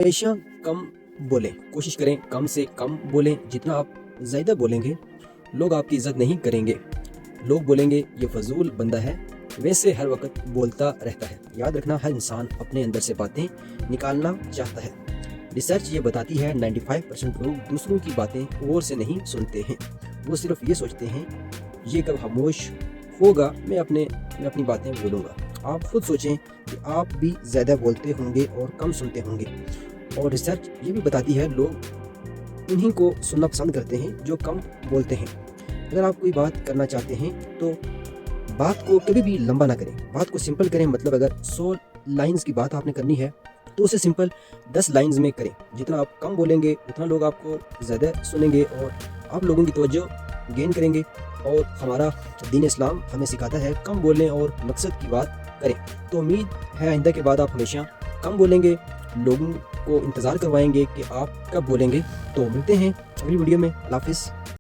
हमेशा कम बोलें, कोशिश करें कम से कम बोलें। जितना आप ज़्यादा बोलेंगे लोग आपकी इज़्ज़त नहीं करेंगे। लोग बोलेंगे ये फजूल बंदा है, वैसे हर वक्त बोलता रहता है। याद रखना, हर इंसान अपने अंदर से बातें निकालना चाहता है। रिसर्च ये बताती है 95% लोग दूसरों की बातें गौर से नहीं सुनते हैं। वो सिर्फ ये सोचते हैं ये कब खामोश होगा मैं अपनी बातें बोलूँगा। आप खुद सोचें कि आप भी ज़्यादा बोलते होंगे और कम सुनते होंगे। और रिसर्च ये भी बताती है लोग उन्हीं को सुनना पसंद करते हैं जो कम बोलते हैं। अगर आप कोई बात करना चाहते हैं तो बात को कभी भी लंबा ना करें, बात को सिंपल करें। मतलब अगर 100 लाइंस की बात आपने करनी है तो उसे सिंपल 10 लाइंस में करें। जितना आप कम बोलेंगे उतना लोग आपको ज़्यादा सुनेंगे और आप लोगों की तवज्जो गेन करेंगे। और हमारा दीन इस्लाम हमें सिखाता है कम बोलें और मकसद की बात करें। तो उम्मीद है आइंदा के बाद आप हमेशा कम बोलेंगे, लोगों को इंतज़ार करवाएंगे कि आप कब बोलेंगे। तो मिलते हैं अगली वीडियो में। अल्लाह हाफ़िज़।